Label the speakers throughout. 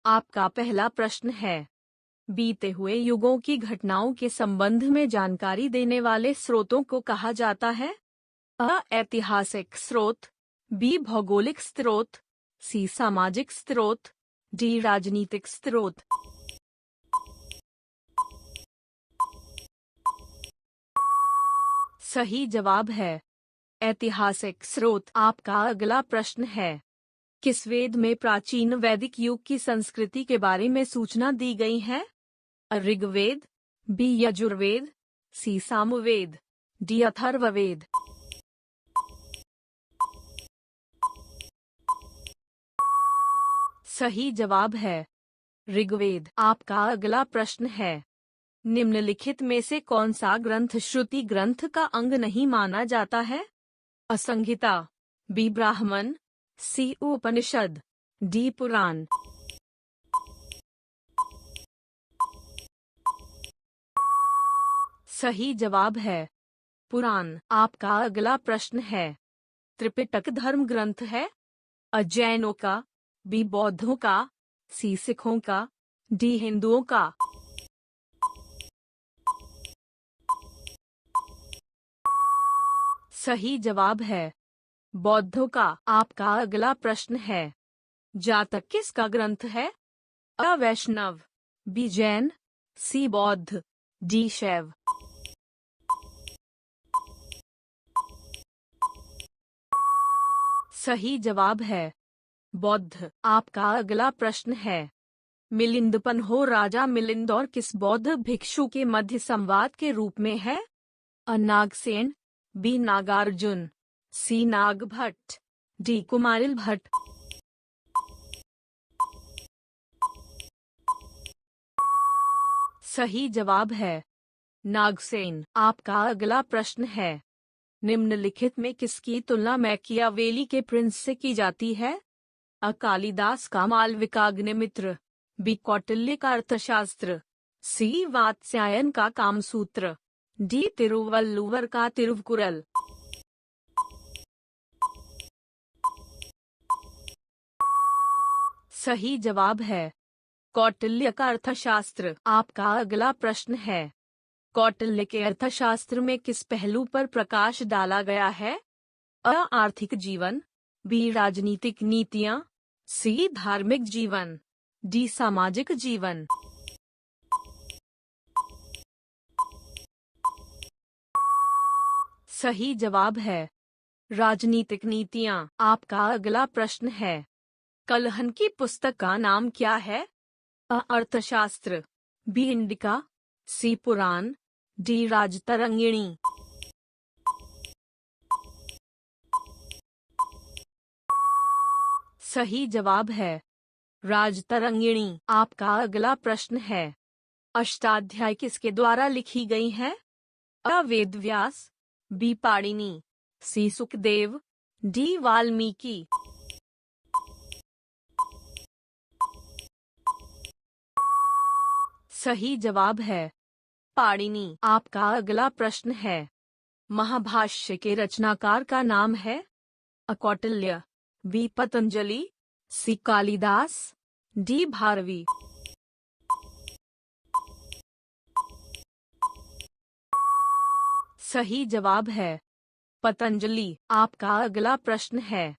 Speaker 1: आपका पहला प्रश्न है, बीते हुए युगों की घटनाओं के संबंध में जानकारी देने वाले स्रोतों को कहा जाता है? अ. ऐतिहासिक स्रोत, बी. भौगोलिक स्रोत, सी. सामाजिक स्रोत, डी. राजनीतिक स्रोत। सही जवाब है ऐतिहासिक स्रोत। आपका अगला प्रश्न है, किस वेद में प्राचीन वैदिक युग की संस्कृति के बारे में सूचना दी गई है? ऋग्वेद, बी. यजुर्वेद, सी. सामवेद, डी. अथर्ववेद। सही जवाब है ऋग्वेद। आपका अगला प्रश्न है, निम्नलिखित में से कौन सा ग्रंथ श्रुति ग्रंथ का अंग नहीं माना जाता है? असंहिता, बी. ब्राह्मण, सी. उपनिषद, डी. पुराण। सही जवाब है पुराण। आपका अगला प्रश्न है, त्रिपिटक धर्म ग्रंथ है? जैनों का, बी. बौद्धों का, सी. सिखों का, डी. हिंदुओं का। सही जवाब है बौद्धों का। आपका अगला प्रश्न है, जातक किसका ग्रंथ है? अ. वैष्णव, बी. जैन, सी. बौद्ध, डी. शैव। सही जवाब है बौद्ध। आपका अगला प्रश्न है, मिलिंदपन्हो राजा मिलिंद और किस बौद्ध भिक्षु के मध्य संवाद के रूप में है? अ. नागसेन, बी. नागार्जुन, सी. नागभट्ट, डी. कुमारिल भट्ट। सही जवाब है नागसेन। आपका अगला प्रश्न है, निम्नलिखित में किसकी तुलना मैकियावेली के प्रिंस से की जाती है? अ. कालिदास का मालविकाग्निमित्र, बी. कौटिल्य का अर्थशास्त्र, सी. वात्स्यायन का कामसूत्र, डी. तिरुवल्लुवर का तिरुवकुरल। सही जवाब है कौटिल्य का अर्थशास्त्र। आपका अगला प्रश्न है, कौटिल्य के अर्थशास्त्र में किस पहलू पर प्रकाश डाला गया है? अ. आर्थिक जीवन, बी. राजनीतिक नीतियां, सी. धार्मिक जीवन, डी. सामाजिक जीवन। सही जवाब है राजनीतिक नीतियां। आपका अगला प्रश्न है, कलहन की पुस्तक का नाम क्या है? अ. अर्थशास्त्र, बी. इंडिका, सी. पुराण, डी. राजतरंगिणी। सही जवाब है राजतरंगिणी। आपका अगला प्रश्न है, अष्टाध्यायी किसके द्वारा लिखी गई है? अ. वेदव्यास, बी. पाणिनि, सी. सुखदेव, डी. वाल्मीकि। सही जवाब है पाणिनि। आपका अगला प्रश्न है, महाभाष्य के रचनाकार का नाम है? अ. कौटिल्य, बी. पतंजलि, सी. कालिदास, डी. भारवी। सही जवाब है पतंजलि। आपका अगला प्रश्न है,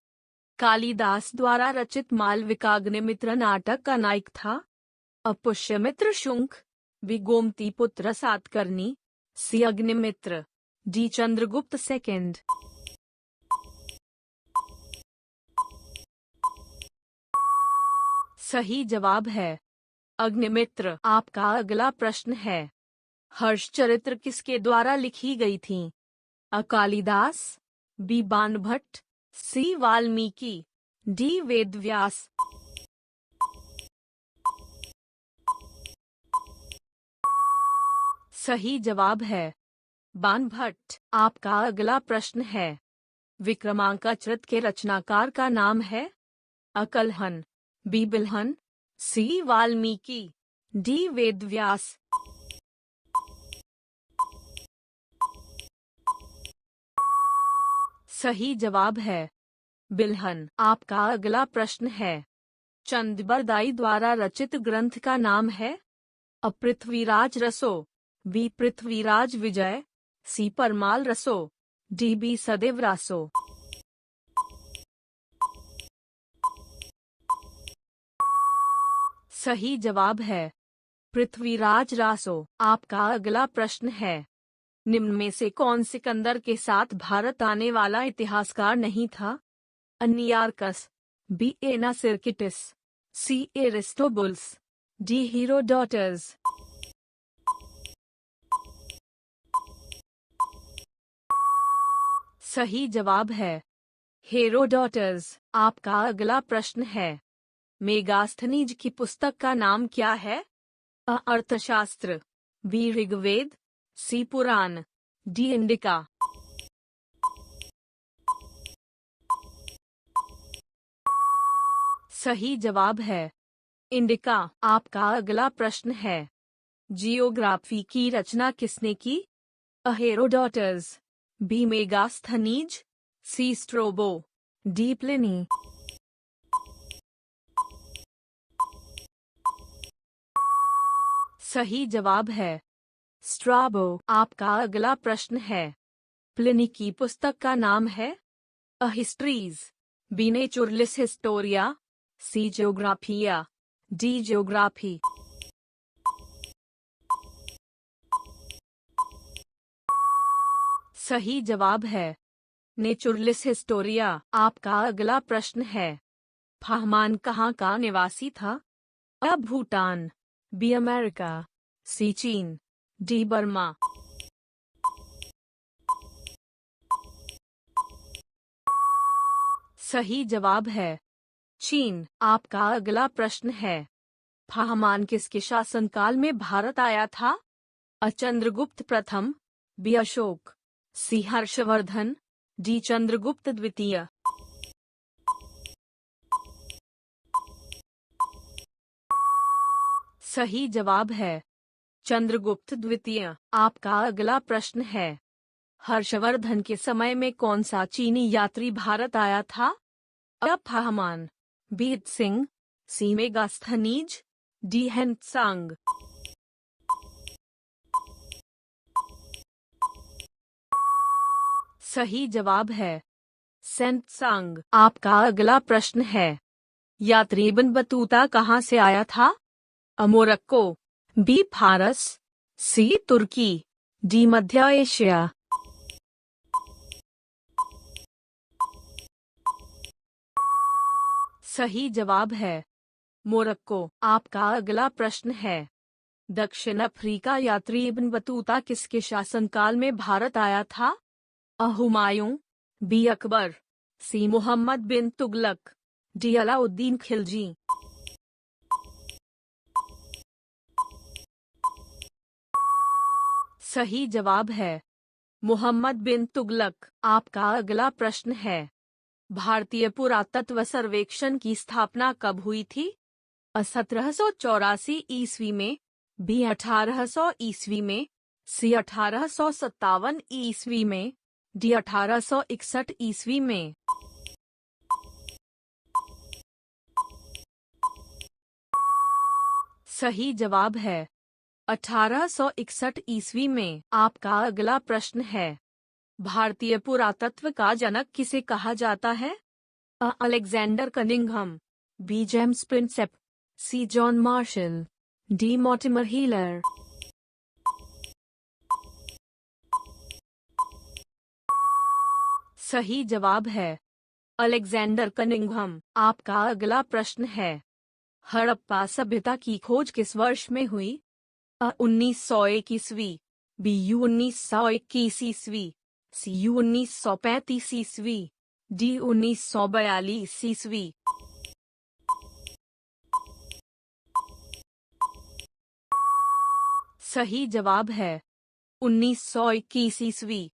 Speaker 1: कालिदास द्वारा रचित मालविकाग्निमित्र नाटक का नायक था? अ. पुष्यमित्र शुंग, बी. गोमतीपुत्र सातकर्णी, सी. अग्निमित्र, डी. चंद्रगुप्त सेकंड। सही जवाब है अग्निमित्र। आपका अगला प्रश्न है, हर्षचरित्र किसके द्वारा लिखी गई थी? अ. कालिदास, बी. बाणभट्ट, सी. वाल्मीकि, डी. वेदव्यास। सही जवाब है बाणभट्ट। आपका अगला प्रश्न है, विक्रमांकाचरित के रचनाकार का नाम है? अ. कलहन, बी. बिल्हन, सी. वाल्मीकि, डी. वेदव्यास। सही जवाब है बिल्हन। आपका अगला प्रश्न है, चंद बरदाई द्वारा रचित ग्रंथ का नाम है? अ पृथ्वीराज रसो, बी पृथ्वीराज विजय, सी परमाल रसो, डी बी सदैव रासो। सही जवाब है पृथ्वीराज रासो। आपका अगला प्रश्न है, निम्न में से कौन सिकंदर के साथ भारत आने वाला इतिहासकार नहीं था? अनियार्कस, बी एनासिरकिटिस, सी एरिस्टोबुल्स, डी हीरोडोटस। सही जवाब है हेरोडोटस। आपका अगला प्रश्न है, मेगास्थनीज की पुस्तक का नाम क्या है? अ अर्थशास्त्र, बी ऋग्वेद, सी पुराण, डी इंडिका। सही जवाब है इंडिका। आपका अगला प्रश्न है, जियोग्राफी की रचना किसने की? अ हेरोडोटस, बी मेगास्थनीज, सी स्ट्रोबो, डी प्लिनी। सही जवाब है स्ट्राबो। आपका अगला प्रश्न है, प्लिनी की पुस्तक का नाम है? अ हिस्ट्रीज, बी नेचुरलिस हिस्टोरिया, सी जियोग्राफिया, डी जियोग्राफी। सही जवाब है नेचुरलिस हिस्टोरिया। आपका अगला प्रश्न है, फाहमान कहाँ का निवासी था? अ भूटान, बी अमेरिका, सी चीन, डी बर्मा। सही जवाब है चीन। आपका अगला प्रश्न है, फाहमान किसके शासनकाल में भारत आया था? अ चंद्रगुप्त प्रथम, बी अशोक, सी हर्षवर्धन, डी चंद्रगुप्त द्वितीय। सही जवाब है चंद्रगुप्त द्वितीय। आपका अगला प्रश्न है, हर्षवर्धन के समय में कौन सा चीनी यात्री भारत आया था? अ फाहमान, बी सिंह, सी मेगास्थनीज, डी हेनत्सांग। सही जवाब है सेंत्सांग। आपका अगला प्रश्न है, यात्री इब्न बतूता कहाँ से आया था? अ मोरक्को, बी फारस, सी तुर्की, डी मध्य एशिया। सही जवाब है मोरक्को। आपका अगला प्रश्न है, दक्षिण अफ्रीका यात्री इब्न बतूता किसके शासनकाल में भारत आया था? अ हुमायूं, बी अकबर, सी मोहम्मद बिन तुगलक, डी अलाउद्दीन खिलजी। सही जवाब है मोहम्मद बिन तुगलक। आपका अगला प्रश्न है, भारतीय पुरातत्व सर्वेक्षण की स्थापना कब हुई थी? अ 1784 ईस्वी में, बी 1800 ईस्वी में, सी 1857 ईस्वी में, डी 1861 ईस्वी में। सही जवाब है 1861 ईस्वी में। आपका अगला प्रश्न है, भारतीय पुरातत्व का जनक किसे कहा जाता है? A Alexander Cunningham, B James Prinsep, C John Marshall, D Mortimer Wheeler. सही जवाब है अलेक्जेंडर कनिंघम। आपका अगला प्रश्न है, हड़प्पा सभ्यता की खोज किस वर्ष में हुई? अ 1901 ईस्वी, बी यू 1921 ईस्वी, सी यू 1935 ईस्वी, डी 1942 ईस्वी। सही जवाब है 1921 ईस्वी।